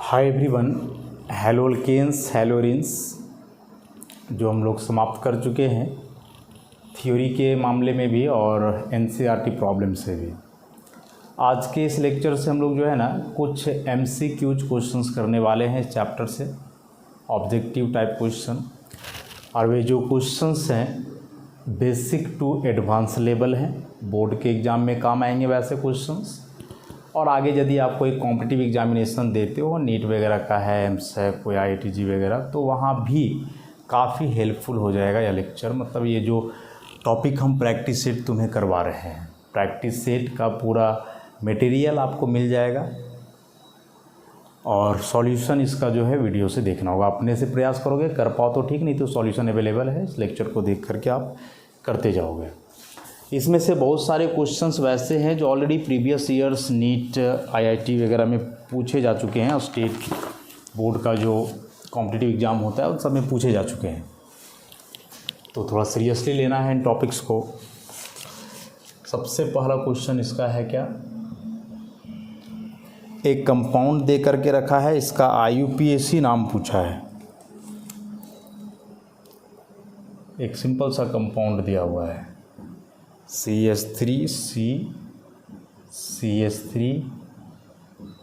Hi everyone, हैलोल्केन्स हैलोरिन्स जो हम लोग समाप्त कर चुके हैं थ्योरी के मामले में भी और एनसीईआरटी प्रॉब्लम से भी। आज के इस लेक्चर से हम लोग जो है ना कुछ एमसीक्यूज क्वेश्चंस करने वाले हैं इस चैप्टर से, ऑब्जेक्टिव टाइप क्वेश्चन। और वे जो क्वेश्चंस हैं बेसिक टू एडवांस लेवल हैं, बोर्ड के एग्ज़ाम में काम आएंगे वैसे क्वेश्चंस। और आगे यदि आप कोई कॉम्पिटिटिव एग्जामिनेशन देते हो, नीट वगैरह का है, एमसेट, कोई आईआईटी वगैरह, तो वहाँ भी काफ़ी हेल्पफुल हो जाएगा यह लेक्चर। मतलब ये जो टॉपिक हम प्रैक्टिस सेट तुम्हें करवा रहे हैं, प्रैक्टिस सेट का पूरा मटेरियल आपको मिल जाएगा और सॉल्यूशन इसका जो है वीडियो से देखना होगा। अपने से प्रयास करोगे, कर पाओ तो ठीक, नहीं तो सॉल्यूशन अवेलेबल है, इस लेक्चर को देख करके आप करते जाओगे। इसमें से बहुत सारे क्वेश्चंस वैसे हैं जो already previous years NEET, IIT वगैरह में पूछे जा चुके हैं और स्टेट बोर्ड का जो कॉम्पिटिटिव एग्ज़ाम होता है उन सब में पूछे जा चुके हैं। तो थोड़ा सीरियसली लेना है इन टॉपिक्स को। सबसे पहला क्वेश्चन इसका है क्या, एक कंपाउंड दे करके रखा है, इसका आईयूपीएसी नाम पूछा है। एक सिंपल सा कंपाउंड दिया हुआ है CH3C, CH3,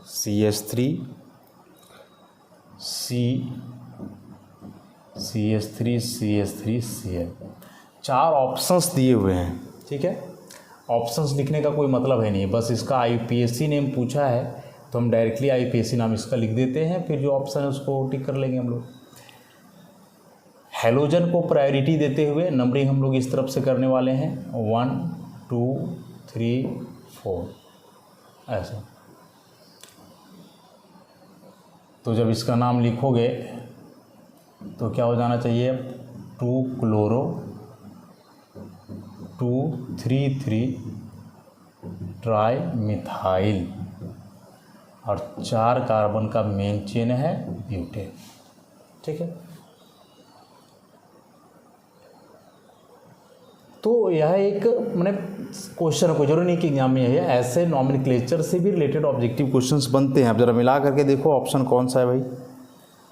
CH3, CH3, CH3, Cl। 4 options दिए हुए हैं, ठीक है। ऑप्शंस लिखने का कोई मतलब है नहीं, बस इसका आईयूपीएसी नेम पूछा है तो हम डायरेक्टली आईयूपीएसी नाम इसका लिख देते हैं, फिर जो ऑप्शन है उसको टिक कर लेंगे हम लोग। हैलोजन को प्रायोरिटी देते हुए नंबरिंग हम लोग इस तरफ से करने वाले हैं 1 2 3 4 ऐसा। तो जब इसका नाम लिखोगे तो क्या हो जाना चाहिए, 2 क्लोरो 2 3 3 ट्राई मिथाइल और 4 कार्बन का मेन चेन है ब्यूटेन, ठीक है। तो यह एक मैंने क्वेश्चन को जरूरी नहीं कि एग्जाम में है, ऐसे नॉमेनक्लेचर से भी रिलेटेड ऑब्जेक्टिव क्वेश्चंस बनते हैं। अब जरा मिला करके देखो ऑप्शन कौन सा है भाई,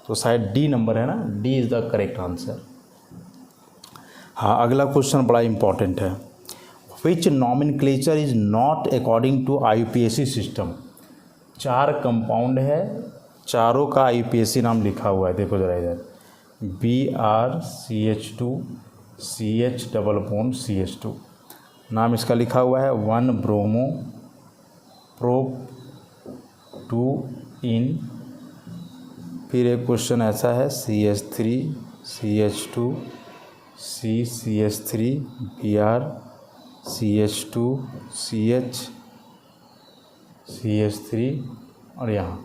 तो शायद डी नंबर है ना, D is the correct answer. हाँ, अगला क्वेश्चन बड़ा इंपॉर्टेंट है, which nomenclature is not according to IUPAC system. 4 compound है, चारों का आईयूपीएसी नाम लिखा हुआ है, देखो जरा इधर, BrCH2 CH double bond CH2 नाम इसका लिखा हुआ है, 1 ब्रोमो प्रोप 2 इन। फिर एक क्वेश्चन ऐसा है CH3 CH2 CH3 Br CH2 CH CH3 और यहाँ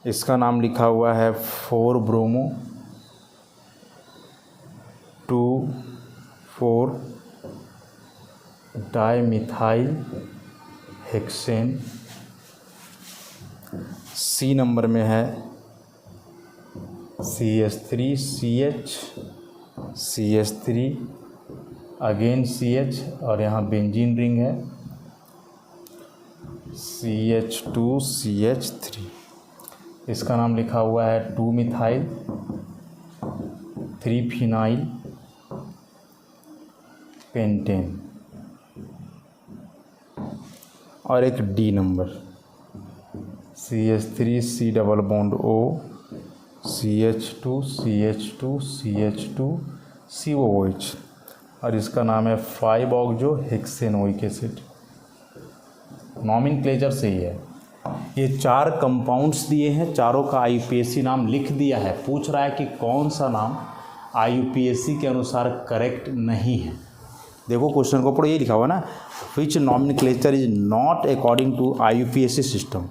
इसका नाम लिखा हुआ है 4 bromo 2 4 dimethyl hexane. C number में है CH3 CH CH3 again CH और यहाँ बेंजीन रिंग है CH2 CH3। इसका नाम लिखा हुआ है 2 मिथाइल 3 फिनाइल पेंटेन। और एक D number CH3 C double bond O CH2 CH2 CH2 COOH और इसका नाम है 5-ऑक्सो हेक्सेनोइक एसिड। नॉमेनक्लेचर से ही है। ये 4 कंपाउंड्स दिए हैं, चारों का आईयूपीएसी नाम लिख दिया है। पूछ रहा है कि कौन सा नाम आईयूपीएसी के अनुसार करेक्ट नहीं है। देखो क्वेश्चन को पढ़ो, ये लिखा हुआ ना, which nomenclature is not according to IUPAC system.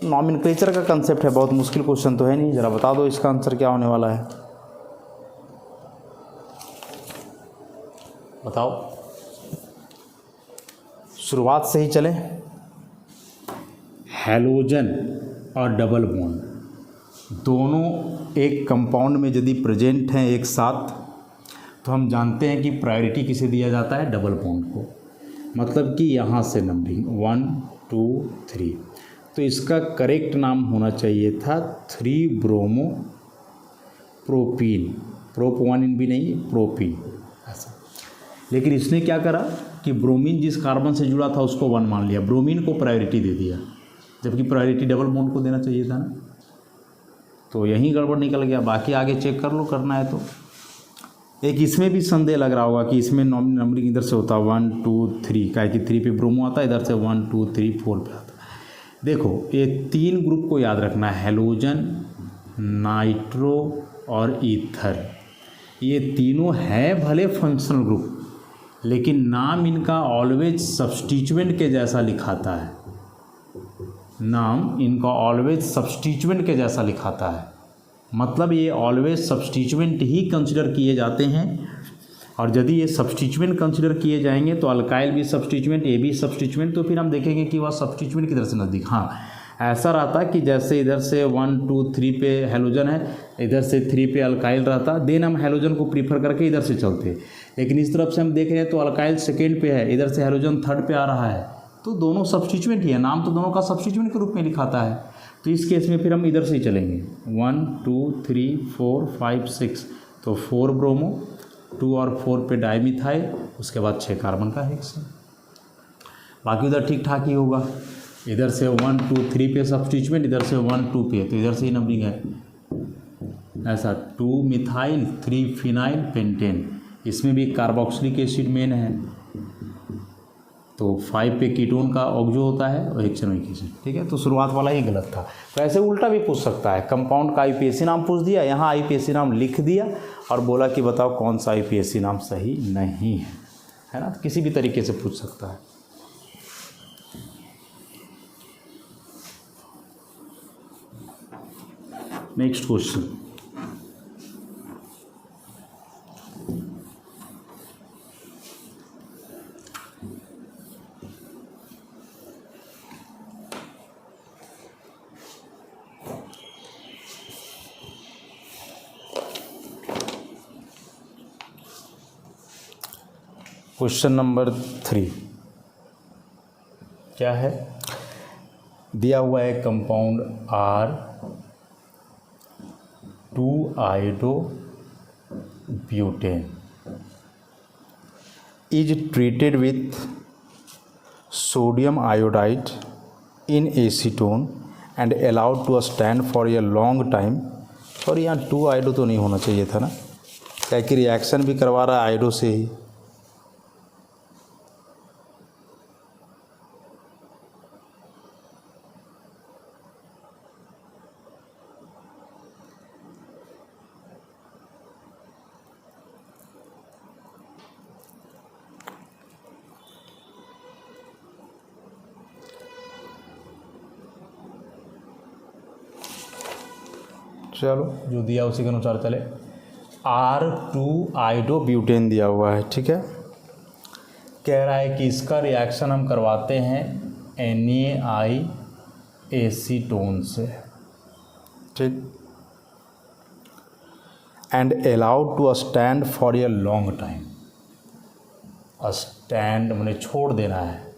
Nomenclature का कंसेप्ट है, बहुत मुश्किल क्वेश्चन तो है नहीं। ज़रा बता दो इसका आंसर क्या होने वाला है, बताओ। शुरुआत से ही चलें। हैलोजन और डबल बॉन्ड दोनों एक कंपाउंड में यदि प्रेजेंट हैं एक साथ, तो हम जानते हैं कि प्रायोरिटी किसे दिया जाता है, डबल बॉन्ड को। मतलब कि यहाँ से नंबरिंग 1 2 3, तो इसका करेक्ट नाम होना चाहिए था 3 ब्रोमो प्रोपीन, प्रोप 1 भी नहीं, प्रोपीन ऐसा। लेकिन इसने क्या करा कि ब्रोमीन जिस कार्बन से जुड़ा था उसको 1 मान लिया, ब्रोमीन को प्रायोरिटी दे दिया, जबकि प्रायोरिटी डबल बॉन्ड को देना चाहिए था ना। तो यहीं गड़बड़ निकल गया। बाकी आगे चेक कर लो, करना है तो। एक इसमें भी संदेह लग रहा होगा कि इसमें नंबरिंग इधर से होता 1 2 3, क्या है कि 3 पे ब्रोमो आता है, इधर से 1 2 3 4 पे आता है। देखो ये 3 ग्रुप को याद रखना है, हेलोजन, नाइट्रो और ईथर। ये तीनों है भले फंक्शनल ग्रुप, लेकिन नाम इनका ऑलवेज सब्स्टिट्यूएंट के जैसा लिखाता है, नाम इनका ऑलवेज सब्स्टिट्यूएंट के जैसा लिखाता है। मतलब ये ऑलवेज सब्स्टिट्यूएंट ही कंसिडर किए जाते हैं। और यदि ये सब्स्टिट्यूएंट कंसिडर किए जाएंगे तो अल्काइल भी सब्स्टिट्यूएंट, ये भी सब्स्टिट्यूएंट, तो फिर हम देखेंगे कि वह सब्स्टिट्यूएंट की तरह से नज़दीक। हाँ, ऐसा रहता कि जैसे इधर से 1 2 3 पे हेलोजन है, इधर से 3 पे अल्काइल रहता, देन हम हेलोजन को प्रीफर करके इधर से चलते। लेकिन इस तरफ से हम देख रहे हैं तो अल्काइल सेकेंड पे है, इधर से हेलोजन थर्ड पे आ रहा है, तो दोनों सब्स्टिट्यूएंट ही है, नाम तो दोनों का सब्स्टिट्यूएंट के रूप में लिखाता है। तो इस केस में फिर हम इधर से ही चलेंगे, 1 2 3 4 5 6, तो 4 ब्रोमो, 2 और 4 पे डाइमिथाइल, उसके बाद 6 कार्बन का हेक्सेन। बाकी उधर ठीक ठाक ही होगा, इधर से 1 2 3 पे सब्स्टिट्यूएंट, इधर से 1 2 पे, तो इधर से ही नंबरिंग है ऐसा। 2 मिथाइल 3 फिनाइल पेंटेन, इसमें भी कार्बोक्सिलिक एसिड मेन है, तो 5 पे कीटोन का ऑक्सो होता है और हेक्सेनोइक एसिड। ठीक है, तो शुरुआत वाला ही गलत था। तो ऐसे उल्टा भी पूछ सकता है, कंपाउंड का आईपीएसी नाम पूछ दिया, यहाँ आईपीएसी नाम लिख दिया और बोला कि बताओ कौन सा आईपीएसी नाम सही नहीं है ना। किसी भी तरीके से पूछ सकता है। नेक्स्ट क्वेश्चन, क्वेश्चन नंबर 3 क्या है, दिया हुआ है कंपाउंड R2-आयोडो butane is treated with sodium iodide in acetone and allowed to stand for a long time. और यहाँ 2-आयोडो तो नहीं होना चाहिए था ना, क्या कि रिएक्शन भी करवा रहा है आयोडो से ही। चलो जो दिया उसी के अनुसार चले। R2-आयोडो ब्यूटेन दिया हुआ है, ठीक है। कह रहा है कि इसका रिएक्शन हम करवाते हैं NaI एसीटोन से, ठीक, and allowed to stand for a long time. Stand मैंने छोड़ देना है,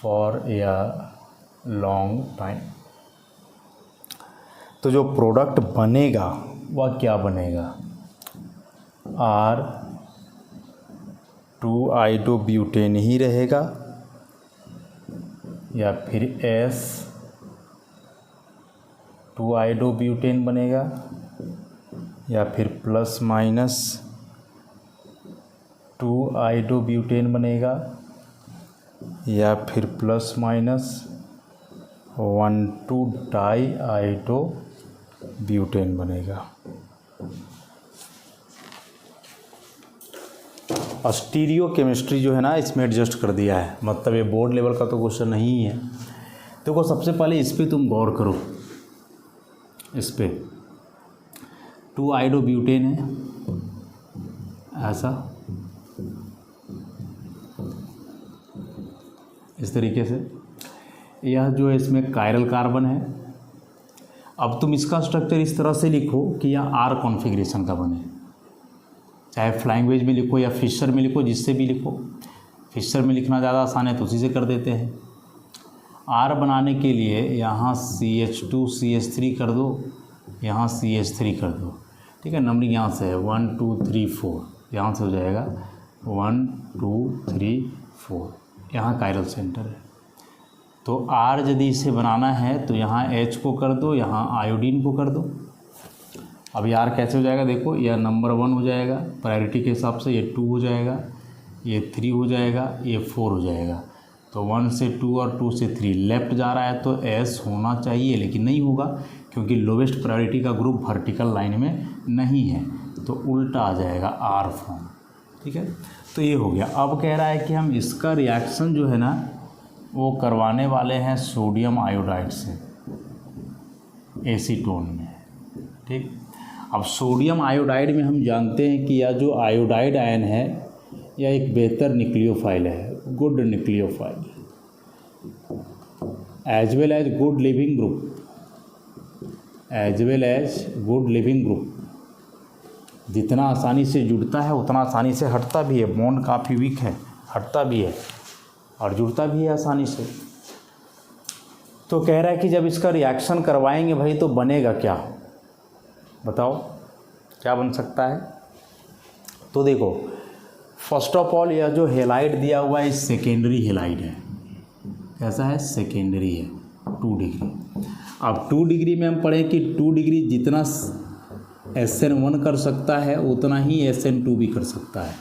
फॉर ए लॉन्ग टाइम। तो जो प्रोडक्ट बनेगा वह क्या बनेगा, R2-आयोडो ब्यूटेन ही रहेगा या फिर S2-आयोडो ब्यूटेन बनेगा या फिर प्लस माइनस 2-आयोडो ब्यूटेन बनेगा या फिर प्लस माइनस 1,2-डाई-आयोडो ब्यूटेन बनेगा। स्टीरियो केमिस्ट्री जो है ना इसमें एडजस्ट कर दिया है, मतलब ये बोर्ड लेवल का तो क्वेश्चन नहीं है। देखो सबसे पहले इस पे तुम गौर करो, इस पे 2-आयोडो ब्यूटेन है ऐसा, इस तरीके से। यह जो है इसमें कायरल कार्बन है। अब तुम इसका स्ट्रक्चर इस तरह से लिखो कि यह R कॉन्फ़िगरेशन का बने, चाहे फ्लाइंग वेज में लिखो या फिशर में लिखो, जिससे भी लिखो। फिशर में लिखना ज़्यादा आसान है तो उसी से कर देते हैं। R बनाने के लिए यहाँ CH2CH3 कर दो, यहाँ CH3 कर दो, ठीक है। नंबरिंग यहाँ से है 1 2 3 4, यहाँ से हो जाएगा 1 2 3 4, यहाँ कायरल सेंटर है। तो R यदि इसे बनाना है तो यहाँ H को कर दो, यहाँ आयोडीन को कर दो। अब यार कैसे हो जाएगा, देखो यह नंबर 1 हो जाएगा प्रायोरिटी के हिसाब से, ये 2 हो जाएगा, ये 3 हो जाएगा, ये 4 हो जाएगा। तो 1 से 2 और 2 से 3 लेफ्ट जा रहा है तो S होना चाहिए, लेकिन नहीं होगा क्योंकि लोवेस्ट प्रायोरिटी का ग्रुप वर्टिकल लाइन में नहीं है, तो उल्टा आ जाएगा R फॉर्म, ठीक है। तो ये हो गया। अब कह रहा है कि हम इसका रिएक्शन जो है ना वो करवाने वाले हैं सोडियम आयोडाइड से एसीटोन में, ठीक। अब सोडियम आयोडाइड में हम जानते हैं कि यह जो आयोडाइड आयन है यह एक बेहतर न्यूक्लियोफाइल है, good nucleophile, as well as good leaving group, as well as good leaving group. जितना आसानी से जुड़ता है उतना आसानी से हटता भी है, बॉन्ड काफ़ी वीक है, हटता भी है और जुड़ता भी है आसानी से। तो कह रहा है कि जब इसका रिएक्शन करवाएंगे भाई तो बनेगा क्या, बताओ क्या बन सकता है। तो देखो फर्स्ट ऑफ ऑल यह जो हेलाइड दिया हुआ है सेकेंडरी हेलाइड है, कैसा है, सेकेंडरी है, 2 डिग्री। अब 2 डिग्री में हम पढ़ें कि 2 डिग्री जितना SN1 कर सकता है उतना ही SN2 भी कर सकता है,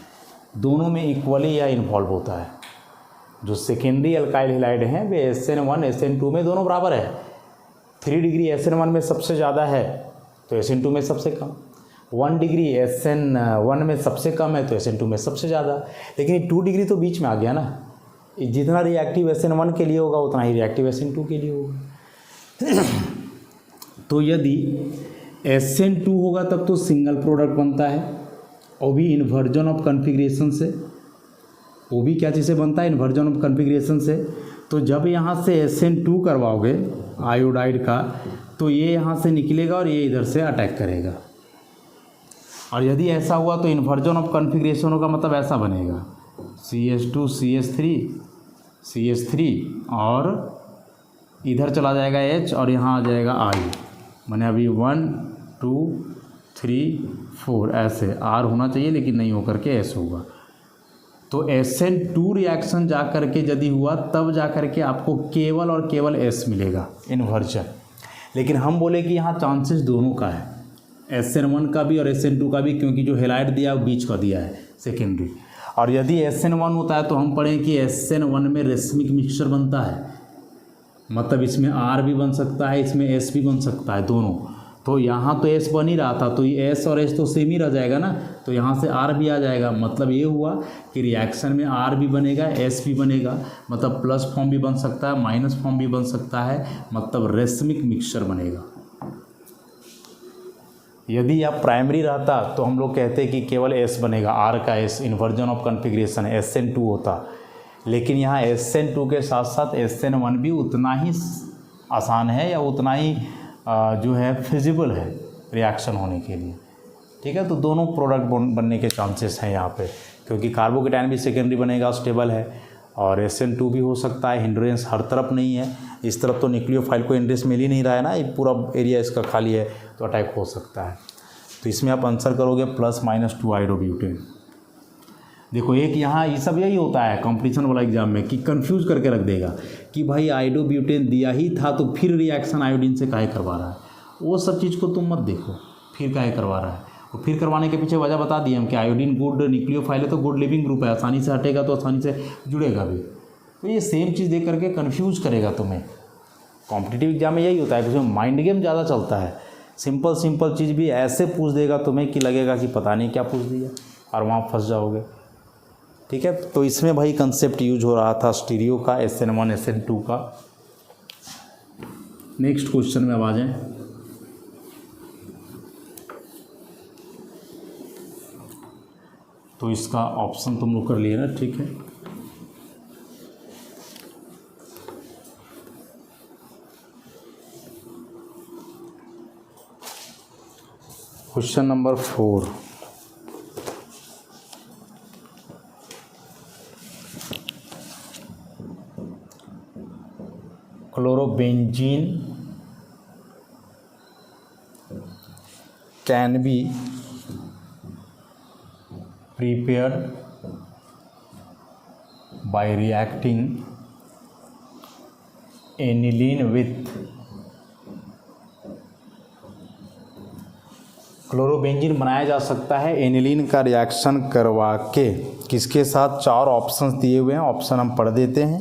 दोनों में इक्वली या इन्वॉल्व होता है। जो सेकेंडरी अल्काइल हेलाइड हैं वे SN1 SN2 में दोनों बराबर है। 3 डिग्री SN1 में सबसे ज़्यादा है तो SN2 में सबसे कम, 1 डिग्री SN1 में सबसे कम है तो SN2 में सबसे ज़्यादा। लेकिन 2 डिग्री तो बीच में आ गया ना, जितना रिएक्टिव SN1 के लिए होगा उतना ही रिएक्टिव SN2 के लिए होगा। तो यदि SN2 होगा तब तो सिंगल प्रोडक्ट बनता है, और भी इन्वर्जन ऑफ कन्फिग्रेशन से, वो भी क्या चीज़ से बनता है, इन्वर्जन ऑफ कन्फिग्रेशन से। तो जब यहाँ से SN2 करवाओगे आयोडाइड का तो ये यहाँ से निकलेगा और ये इधर से अटैक करेगा, और यदि ऐसा हुआ तो इन्वर्जन ऑफ कन्फिग्रेशन होगा, मतलब ऐसा बनेगा CH2 CH3 और इधर चला जाएगा H और यहाँ आ जाएगा I, मैंने अभी 1 2 3 4 ऐसे R होना चाहिए लेकिन नहीं होकर के S होगा। तो SN2 रिएक्शन जा कर के यदि हुआ तब जा कर के आपको केवल और केवल S मिलेगा इन्वर्जन। लेकिन हम बोले कि यहाँ चांसेस दोनों का है, SN1 का भी और SN2 का भी, क्योंकि जो हेलाइड दिया है वो बीच का दिया है सेकेंडरी। और यदि SN1 होता है तो हम पढ़ें कि SN1 में रेसमिक मिक्सचर बनता है, मतलब इसमें R भी बन सकता है, इसमें S भी बन सकता है, दोनों। तो यहाँ तो S बन ही रहा था तो ये S और S तो सेम ही रह जाएगा ना, तो यहाँ से R भी आ जाएगा। मतलब ये हुआ कि रिएक्शन में R भी बनेगा, S भी बनेगा, मतलब प्लस फॉर्म भी बन सकता है, माइनस फॉर्म भी बन सकता है, मतलब रेसमिक मिक्सचर बनेगा। यदि आप प्राइमरी रहता तो हम लोग कहते कि केवल S बनेगा, R का S, inversion of configuration SN2 होता। लेकिन यहाँ SN2 के साथ साथ SN1 भी उतना ही आसान है या उतना ही जो है फिजिबल है रिएक्शन होने के लिए, ठीक है। तो दोनों प्रोडक्ट बनने के चांसेस हैं यहाँ पे, क्योंकि कार्बोकेटायन भी सेकेंडरी बनेगा, स्टेबल है, और SN2 भी हो सकता है। हिंड्रेंस हर तरफ नहीं है, इस तरफ तो न्यूक्लियोफाइल को हिंड्रेंस मिल ही नहीं रहा है ना, ये पूरा एरिया इसका खाली है, तो अटैक हो सकता है। तो इसमें आप आंसर करोगे +-2 आयोडोब्यूटेन। देखो एक यहाँ ये सब यही होता है कंपटीशन वाला एग्जाम में कि कंफ्यूज करके रख देगा कि भाई आयोडोब्यूटेन दिया ही था तो फिर रिएक्शन आयोडीन से काहे करवा रहा है, वो सब चीज़ को तुम मत देखो फिर काहे करवा रहा है। और फिर करवाने के पीछे वजह बता दिए हम कि आयोडीन गुड न्यूक्लियोफाइल है तो गुड लिविंग ग्रुप है, आसानी से हटेगा तो आसानी से जुड़ेगा भी। तो ये सेम चीज़ देख करके कन्फ्यूज करेगा तुम्हें। कॉम्पिटिटिव एग्जाम में यही होता है, उसमें माइंड गेम ज़्यादा चलता है। सिंपल चीज़ भी ऐसे पूछ देगा तुम्हें कि लगेगा कि पता नहीं क्या पूछ दिया, और वहाँ फंस जाओगे, ठीक है। तो इसमें भाई कंसेप्ट यूज हो रहा था स्टीरियो का, SN1 SN2 का। नेक्स्ट क्वेश्चन में अब आ जाएं। तो इसका ऑप्शन तुम लोग कर लिए ना, ठीक है। Question number 4, chlorobenzene can be prepared by reacting aniline with chlorobenzene बनाया जा सकता है एनिलीन का रिएक्शन करवा के। किसके साथ? 4 ऑप्शंस दिए हुए हैं, ऑप्शन हम पढ़ देते हैं।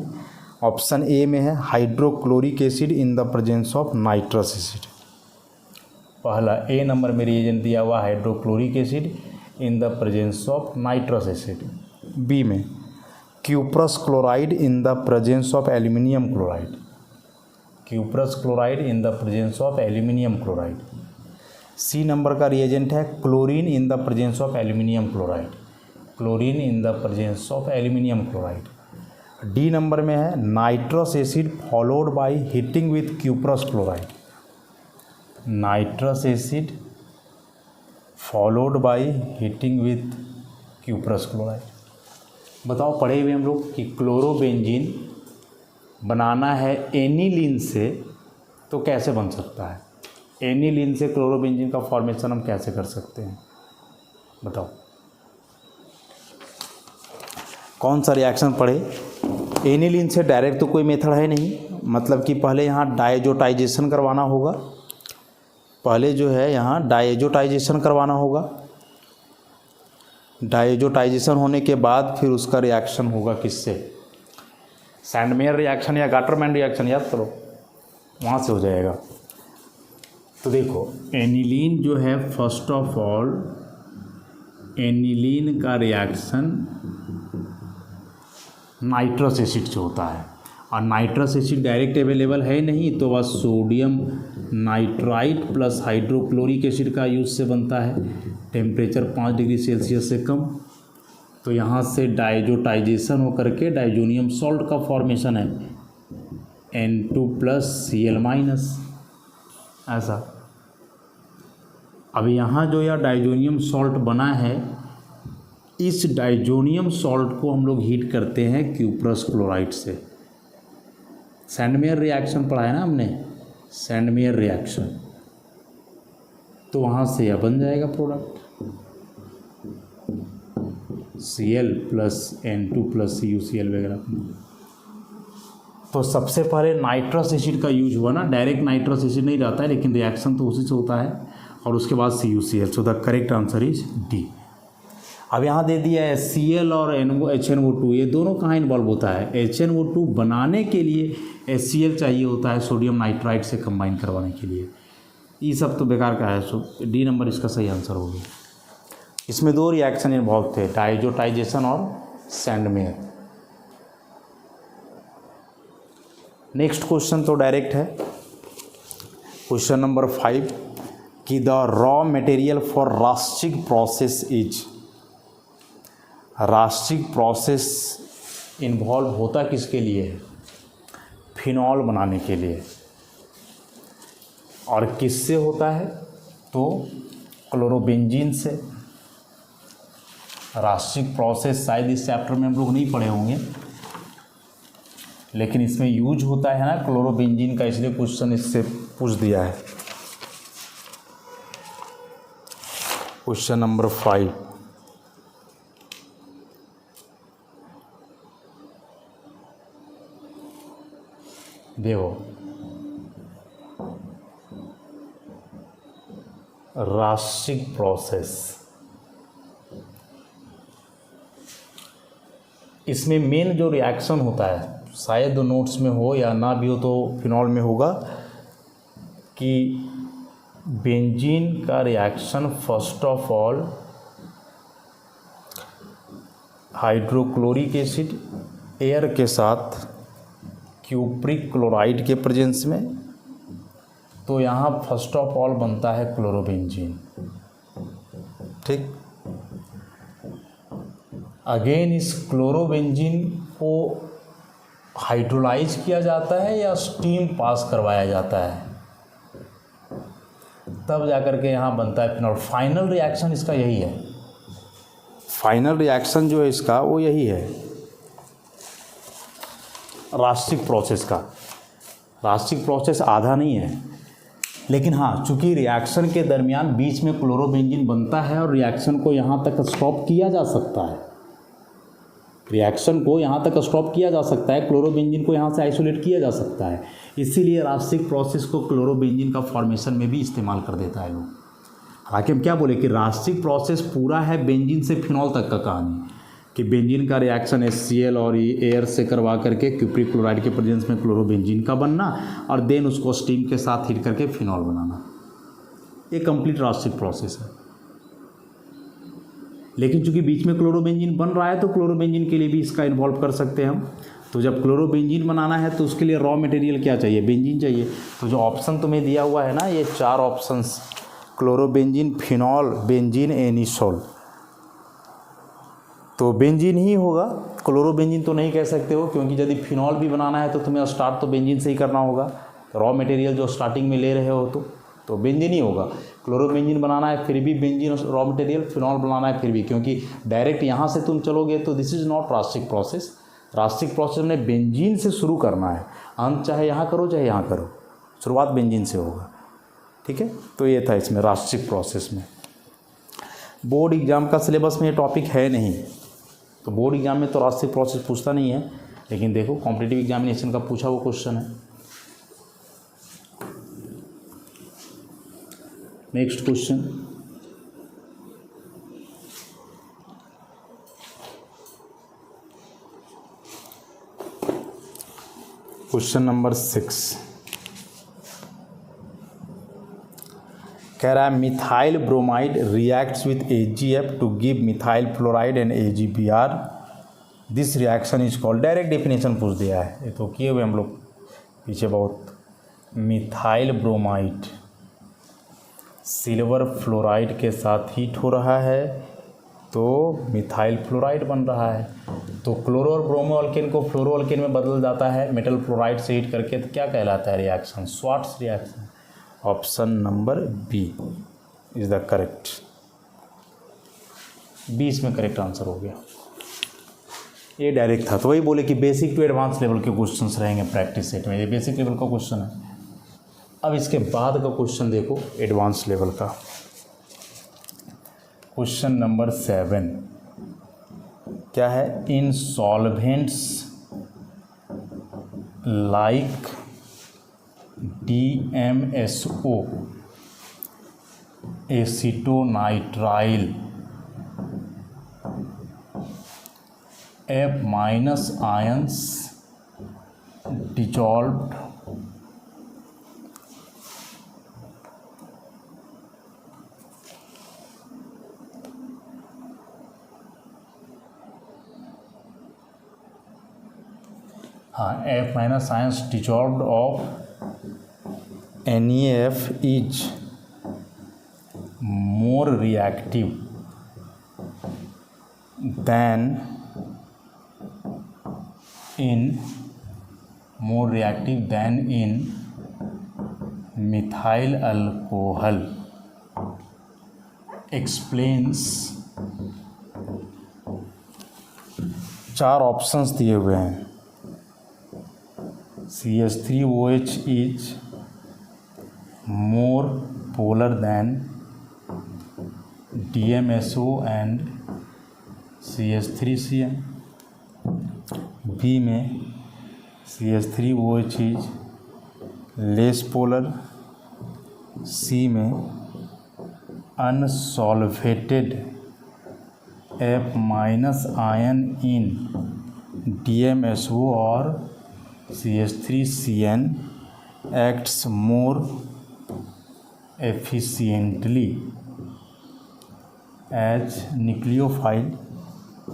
ऑप्शन ए में है hydrochloric acid in the presence of nitrous acid. पहला ए नंबर में रिएजेंट दिया हुआ hydrochloric acid in the presence of nitrous acid. B में cuprous chloride in the presence of aluminium chloride. Cuprous chloride in the presence of aluminium chloride. C number का reagent है chlorine in the presence of aluminium chloride. Chlorine in the presence of aluminium chloride. D number में है nitrous acid followed by heating with cuprous chloride. Nitrous acid followed by heating with cuprous chloride. बताओ, पढ़े हुए हम लोग कि chlorobenzene बनाना है aniline से, तो कैसे बन सकता है? एनिलीन से क्लोरोबेंजीन का फॉर्मेशन हम कैसे कर सकते हैं? बताओ, कौन सा रिएक्शन पढ़े? एनिलीन से डायरेक्ट तो कोई मेथड है नहीं, मतलब कि पहले यहाँ डायजोटाइजेशन करवाना होगा। पहले जो है यहाँ डायजोटाइजेशन करवाना होगा। डायजोटाइजेशन होने के बाद फिर उसका रिएक्शन होगा किससे? सैंडमेयर रिएक्शन या गाटरमैन रिएक्शन, याद करो, वहाँ से हो जाएगा। तो देखो, एनिलीन जो है, फर्स्ट ऑफ ऑल एनिलीन का रिएक्शन नाइट्रस एसिड से होता है, और नाइट्रस एसिड डायरेक्ट अवेलेबल है नहीं, तो वह sodium nitrite plus hydrochloric acid का यूज से बनता है, टेम्परेचर 5 डिग्री सेल्सियस से कम। तो यहाँ से डायजोटाइजेशन होकर के डाइजोनियम सॉल्ट का फॉर्मेशन है, N2+Cl-, ऐसा। अब यहाँ जो यह डाइजोनियम सॉल्ट बना है, इस डाइजोनियम सॉल्ट को हम लोग हीट करते हैं क्यूप्रस क्लोराइड से। सैंडमेयर रिएक्शन पढ़ा है ना हमने, सैंडमेयर रिएक्शन, तो वहाँ से यह बन जाएगा प्रोडक्ट Cl + N2+CuCl वगैरह। तो सबसे पहले नाइट्रस एसिड का यूज हुआ ना, डायरेक्ट नाइट्रस एसिड नहीं रहता है, लेकिन रिएक्शन तो उसी से होता है, और उसके बाद CuCl। So the correct answer is D. अब यहाँ दे दिया है Cl और HNO2, ये दोनों कहाँ इन्वॉल्व होता है? HNO2 बनाने के लिए HCl चाहिए होता है सोडियम नाइट्राइट से कंबाइन करवाने के लिए। ये सब तो बेकार का है, सो डी नंबर इसका सही आंसर होगा। इसमें 2 रिएक्शन इन्वॉल्व थे, डायजोटाइजेशन और सैंडमेयर। नेक्स्ट क्वेश्चन तो डायरेक्ट है, क्वेश्चन नंबर 5 कि the raw material for rustic process is. Rustic process involve होता किसके लिए है? फिनॉल बनाने के लिए। और किससे होता है? तो क्लोरोबेंजीन से। रास्टिक प्रोसेस शायद इस चैप्टर में हम लोग नहीं पढ़े होंगे, लेकिन इसमें यूज होता है ना क्लोरोबेंजीन का, इसलिए क्वेश्चन इससे पूछ दिया है। क्वेश्चन नंबर 5, देखो, रास्टिक प्रोसेस, इसमें मेन जो रिएक्शन होता है, शायद नोट्स में हो या ना भी हो तो फिनॉल में होगा, कि बेंजीन का reaction first of all hydrochloric acid air के साथ क्यूप्रिक क्लोराइड के प्रेजेंस में, तो यहाँ फर्स्ट ऑफ ऑल बनता है क्लोरोबेंजीन। ठीक, अगेन इस क्लोरोबेंजीन को हाइड्रोलाइज किया जाता है या स्टीम पास करवाया जाता है, तब जाकर के यहाँ बनता है फिनॉल। फाइनल रिएक्शन इसका यही है, फाइनल रिएक्शन जो है इसका वो यही है रास्टिक प्रोसेस का। रास्टिक प्रोसेस आधा नहीं है, लेकिन हाँ चूँकि रिएक्शन के दरमियान बीच में क्लोरोबेंजीन बनता है और रिएक्शन को यहाँ तक स्टॉप किया जा सकता है, रिएक्शन को यहाँ तक स्टॉप किया जा सकता है, क्लोरोबेंजीन को यहाँ से आइसोलेट किया जा सकता है, इसीलिए रास्टिक प्रोसेस को क्लोरोबेंजीन का फॉर्मेशन में भी इस्तेमाल कर देता है लोग। हालांकि हम क्या बोले कि रास्टिक प्रोसेस पूरा है बेंजीन से फिनॉल तक का कहानी, कि बेंजीन का रिएक्शन HCl और एयर से करवा करके क्यूप्रिक क्लोराइड के प्रेजेंस में क्लोरोबेंजीन का बनना और देन उसको स्टीम के साथ हीट करके फिनॉल बनाना, ये कंप्लीट रास्टिक प्रोसेस है। लेकिन चूंकि बीच में क्लोरोबेंजीन बन रहा है तो क्लोरोबेंजीन के लिए भी इसका इन्वॉल्व कर सकते हैं हम। तो जब क्लोरोबेंजीन बनाना है तो उसके लिए रॉ मटेरियल क्या चाहिए, बेंजीन चाहिए। तो जो ऑप्शन तुम्हें दिया हुआ है ना, ये 4 options, chlorobenzene, phenol, benzene, anisole, तो बेंजीन ही होगा, क्लोरोबेंजीन तो नहीं कह सकते हो, क्योंकि यदि फिनॉल भी बनाना है तो तुम्हें स्टार्ट तो बेंजीन से ही करना होगा, रॉ मटेरियल जो स्टार्टिंग में ले रहे हो तो बेंजीन ही होगा। क्लोरोबेंजीन बनाना है फिर भी बेंजीन रॉ मटेरियल, फिनॉल बनाना है फिर भी, क्योंकि डायरेक्ट यहाँ से तुम चलोगे तो this is not rustic process. Rustic process में बेंजीन से शुरू करना है, अंत चाहे यहाँ करो चाहे यहाँ करो, शुरुआत बेंजीन से होगा। ठीक है, तो ये था इसमें रास्टिक प्रोसेस में। बोर्ड एग्जाम का सिलेबस में ये टॉपिक है नहीं, तो बोर्ड एग्जाम में तो रास्टिक प्रोसेस पूछता नहीं है, लेकिन देखो कॉम्पिटिटिव एग्जामिनेशन का पूछा वो क्वेश्चन है। नेक्स्ट क्वेश्चन, क्वेश्चन नंबर 6 कह रहा है methyl bromide reacts with AgF to give methyl fluoride and AgBr, this reaction is called, direct definition पूछ दिया है, ये तो किए हुए हम लोग पीछे बहुत। मिथाइल ब्रोमाइड सिल्वर फ्लोराइड के साथ हीट हो रहा है तो मिथाइल फ्लोराइड बन रहा है, तो क्लोरो और ब्रोमो अल्केन को फ्लोरो अल्केन में बदल जाता है मेटल फ्लोराइड से हीट करके, तो क्या कहलाता है reaction, Swarts reaction. Option number B is the correct, 20 में करेक्ट आंसर हो गया। ये डायरेक्ट था, तो वही बोले कि बेसिक टू एडवांस लेवल के क्वेश्चंस रहेंगे प्रैक्टिस सेट में, ये बेसिक लेवल का क्वेश्चन है। अब इसके बाद का क्वेश्चन देखो एडवांस लेवल का, क्वेश्चन नंबर 7 क्या है, in solvents like DMSO, acetonitrile, F- ions dissolved F- ions dissolved of NaF is more reactive than in methyl alcohol, explains। 4 options दिए हुए हैं, CH3OH is more polar than DMSO and CH3Cn, B में CH3OH is less polar, C में unsolvated F- ion in DMSO और CH3Cn acts more efficiently as nucleophile,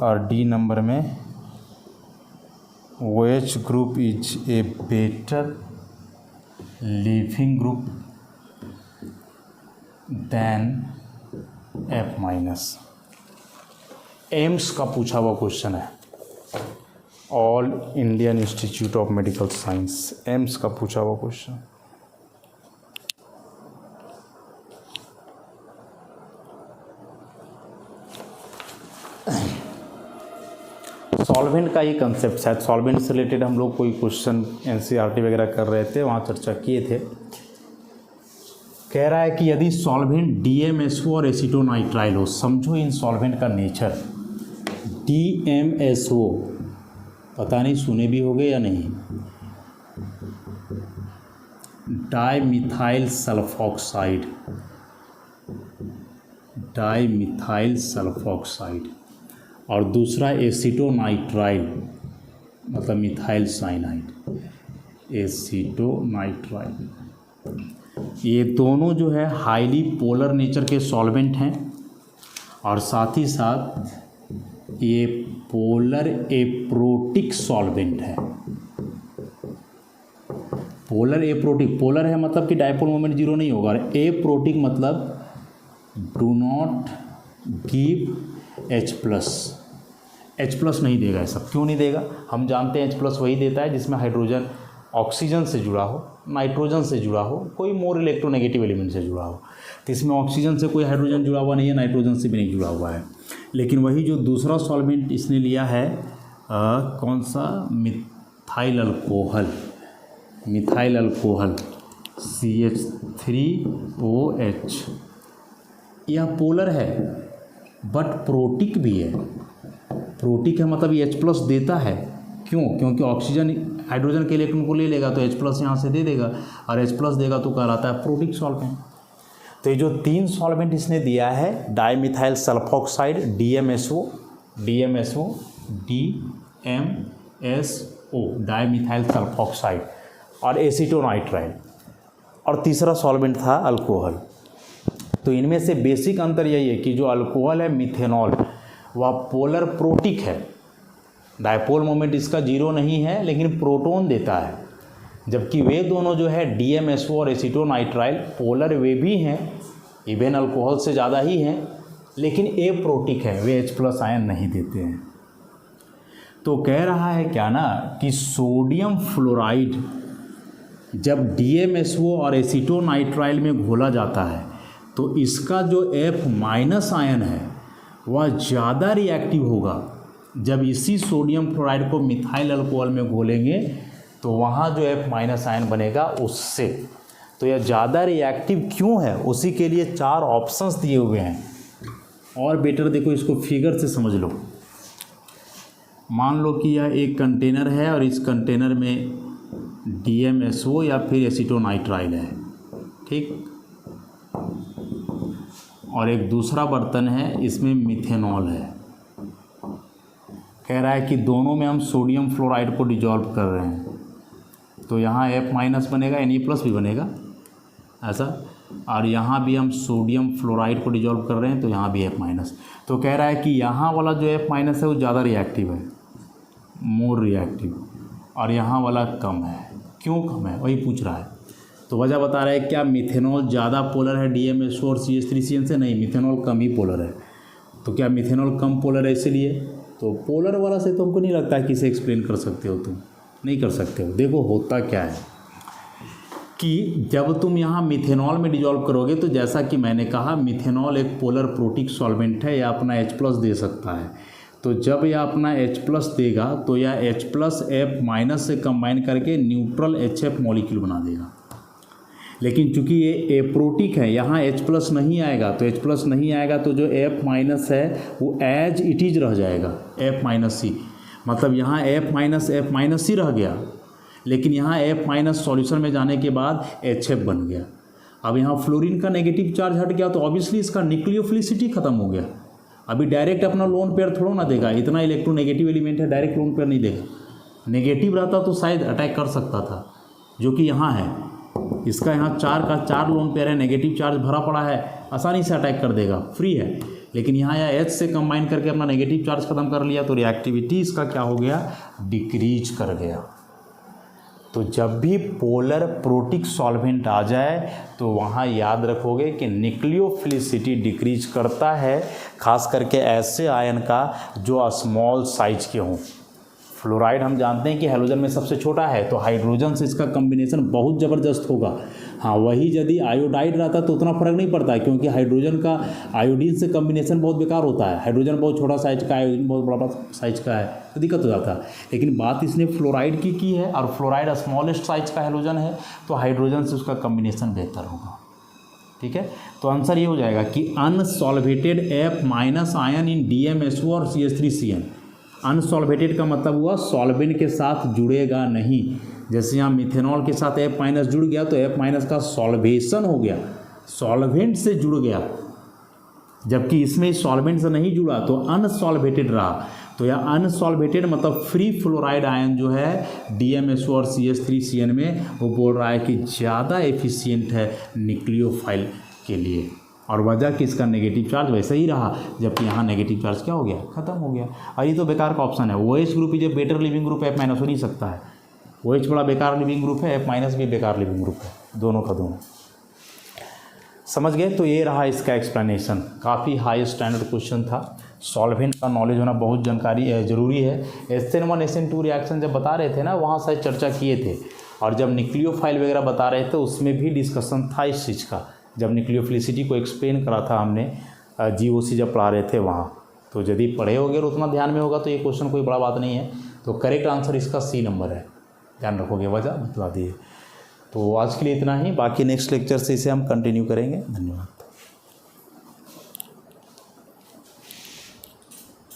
और D number में OH group is a better leaving group than F-। AIIMS का पूछा हुआ question है, all Indian institute of medical science, AIIMS का पूछा हुआ क्वेश्चन। सॉल्वेंट का ही कंसेप्ट है। सॉल्वेंट से रिलेटेड हम लोग कोई क्वेश्चन एनसीईआरटी वगैरह कर रहे थे, वहाँ चर्चा किए थे। कह रहा है कि यदि सॉल्वेंट DMSO और एसीटोनाइट्राइल हो, समझो इन सॉल्वेंट का नेचर। DMSO पता नहीं सुने भी होगे या नहीं, डाइमिथाइल सल्फॉक्साइड, डाइमिथाइल सल्फॉक्साइड, और दूसरा एसीटोनाइट्राइल मतलब मिथाइल साइनाइड, एसीटोनाइट्राइल। ये दोनों जो है हाईली पोलर नेचर के सॉल्वेंट हैं और साथ ही साथ ये पोलर एप्रोटिक सॉल्वेंट है। पोलर एप्रोटिक, पोलर है मतलब कि डायपोल मोमेंट जीरो नहीं होगा, और एप्रोटिक मतलब डू नॉट गिव H+ नहीं देगा। ऐसा क्यों नहीं देगा? हम जानते हैं H+ वही देता है जिसमें हाइड्रोजन ऑक्सीजन से जुड़ा हो, नाइट्रोजन से जुड़ा हो, कोई मोर इलेक्ट्रोनेगेटिव एलिमेंट से जुड़ा हो। तो इसमें ऑक्सीजन से कोई हाइड्रोजन जुड़ा हुआ नहीं है, नाइट्रोजन से भी नहीं जुड़ा हुआ है। लेकिन वही जो दूसरा सॉल्वेंट इसने लिया है कौन सा, methyl alcohol, methyl alcohol CH3OH, यह पोलर है बट प्रोटिक भी है। प्रोटिक है मतलब ये H+ देता है। क्यों? क्योंकि ऑक्सीजन हाइड्रोजन के इलेक्ट्रॉन को ले लेगा तो H+ यहाँ से दे देगा, और H+ देगा तो कहलाता है प्रोटिक सॉल्वेंट। तो ये जो तीन सॉल्वेंट इसने दिया है, dimethyl sulphoxide DMSO, dimethyl sulphoxide, और एसीटोनाइट्राइल, और तीसरा सॉल्वेंट था अल्कोहल। तो इनमें से बेसिक अंतर यही है कि जो अल्कोहल है मिथेनॉल, वह पोलर प्रोटिक है, डायपोल मोमेंट इसका जीरो नहीं है लेकिन प्रोटॉन देता है, जबकि वे दोनों जो है DMSO और एसीटोनाइट्राइल पोलर वे भी हैं, इवन अल्कोहल से ज़्यादा ही हैं, लेकिन एप्रोटिक है, वे H+ आयन नहीं देते हैं। तो कह रहा है क्या ना कि सोडियम फ्लोराइड जब DMSO और एसीटोनाइट्राइल में घोला जाता है तो इसका जो F- आयन है वह ज़्यादा रिएक्टिव होगा। जब इसी सोडियम फ्लोराइड को मिथाइल अल्कोहल में घोलेंगे तो वहाँ जो F- आयन बनेगा उससे, तो यह ज़्यादा रिएक्टिव क्यों है, उसी के लिए 4 ऑप्शंस दिए हुए हैं। और बेटर देखो, इसको फिगर से समझ लो। मान लो कि यह एक कंटेनर है और इस कंटेनर में DMSO या फिर एसीटोनाइट्राइल है, ठीक, और एक दूसरा बर्तन है, इसमें मिथेनॉल है। कह रहा है कि दोनों में हम सोडियम फ्लोराइड को डिजॉल्व कर रहे हैं, तो यहाँ F- बनेगा, Na+ भी बनेगा ऐसा, और यहाँ भी हम सोडियम फ्लोराइड को डिजॉल्व कर रहे हैं तो यहाँ भी F-। तो कह रहा है कि यहाँ वाला जो F- है वो ज़्यादा रिएक्टिव है, मोर रिएक्टिव, और यहाँ वाला कम है। क्यों कम है वही पूछ रहा है। तो वजह बता रहा है, क्या मिथेनॉल ज़्यादा पोलर है DMSO और CH3CN से? नहीं, मिथेनॉल कम ही पोलर है। तो क्या मिथेनॉल कम पोलर है इसलिए? तो पोलर वाला से तो हमको नहीं लगता है कि इसे एक्सप्लेन कर सकते हो, तुम नहीं कर सकते हो। देखो होता क्या है कि जब तुम यहाँ मिथेनॉल में डिजॉल्व करोगे तो जैसा कि मैंने कहा, मिथेनॉल एक पोलर प्रोटिक सॉल्वेंट है, या अपना H+ दे सकता है। तो जब यह अपना H+ देगा तो यह H+ F- से कंबाइन करके न्यूट्रल HF मॉलिक्यूल बना देगा। लेकिन चूंकि ये एप्रोटिक है, यहाँ H+ नहीं आएगा, तो H+ नहीं आएगा तो जो F- है वो एज इट इज रह जाएगा, F-C, मतलब यहाँ F- रह गया, लेकिन यहाँ F- सॉल्यूशन में जाने के बाद HF बन गया। अब यहाँ फ्लोरीन का नेगेटिव चार्ज हट गया तो ऑब्वियसली इसका न्यूक्लियोफिलिसिटी खत्म हो गया। अभी डायरेक्ट अपना लोन पेयर थोड़ा ना देगा, इतना इलेक्ट्रोनेगेटिव एलिमेंट है, डायरेक्ट लोन पेयर नहीं देगा। नेगेटिव रहता तो शायद अटैक कर सकता था, जो कि यहाँ है, इसका यहाँ 4 का 4 लोन पेयर है, नेगेटिव चार्ज भरा पड़ा है, आसानी से अटैक कर देगा, फ्री है। लेकिन यहाँ यह H से कंबाइन करके अपना नेगेटिव चार्ज खत्म कर लिया तो रिएक्टिविटी इसका क्या हो गया, डिक्रीज कर गया। तो जब भी पोलर प्रोटिक सॉल्वेंट आ जाए तो वहाँ याद रखोगे कि न्यूक्लियोफिलिसिटी डिक्रीज करता है, खास करके ऐसे आयन का जो स्मॉल साइज के हों। फ्लोराइड हम जानते हैं कि हैलोजन में सबसे छोटा है, तो हाइड्रोजन से इसका कॉम्बिनेशन बहुत ज़बरदस्त होगा। हाँ, वही यदि आयोडाइड रहता तो उतना फर्क नहीं पड़ता है, क्योंकि हाइड्रोजन का आयोडीन से कम्बिनेशन बहुत बेकार होता है। हाइड्रोजन बहुत छोटा साइज का है, आयोडीन बहुत बड़ा साइज का है, तो दिक्कत हो जाता है। लेकिन बात इसने फ्लोराइड की है, और फ्लोराइड स्मॉलेस्ट साइज का हाइड्रोजन है, तो हाइड्रोजन से उसका कम्बिनेशन बेहतर होगा। ठीक है, तो आंसर ये हो जाएगा कि अनसॉल्वेटेड F माइनस आयन इन DMSO और CH3CN। अनसॉल्वेटेड का मतलब हुआ सॉल्वेंट के साथ जुड़ेगा नहीं। जैसे यहाँ मिथेनॉल के साथ F माइनस जुड़ गया तो F माइनस का सॉल्वेशन हो गया, सॉल्वेंट से जुड़ गया, जबकि इसमें सॉल्वेंट से नहीं जुड़ा तो अनसॉल्वेटेड रहा। तो यह अनसॉल्वेटेड मतलब फ्री फ्लोराइड आयन जो है DMSO और CH3CN में, वो बोल रहा है कि ज़्यादा एफिशिएंट है न्यूक्लियोफाइल के लिए, और वजह कि इसका नेगेटिव चार्ज वैसे ही रहा, जबकि यहाँ नेगेटिव चार्ज क्या हो गया, ख़त्म हो गया। और ये तो बेकार का ऑप्शन है। OH ग्रुप ही जब better leaving group F minus हो नहीं सकता है। OH बड़ा बेकार लिविंग ग्रुप है, F माइनस भी बेकार लिविंग ग्रुप है, दोनों का दोनों। समझ गए? तो ये रहा इसका एक्सप्लेनेशन। काफ़ी हाई स्टैंडर्ड क्वेश्चन था। सॉल्वेंट का नॉलेज होना बहुत ज़रूरी है। SN1 SN2 रिएक्शन जब बता रहे थे ना, वहाँ शायद चर्चा किए थे, और जब न्यूक्लियोफाइल वगैरह बता रहे थे उसमें भी डिस्कशन था इस चीज़ का। जब न्यूक्लियोफिलिसिटी को एक्सप्लेन करा था हमने GOC जब पढ़ा रहे थे वहाँ, तो यदि पढ़े होगे और उतना ध्यान में होगा तो ये क्वेश्चन कोई बड़ा बात नहीं है। तो करेक्ट आंसर इसका C नंबर है, ध्यान रखोगे, वजह बता दिए। तो आज के लिए इतना ही, बाकी नेक्स्ट लेक्चर से इसे हम कंटिन्यू करेंगे। धन्यवाद।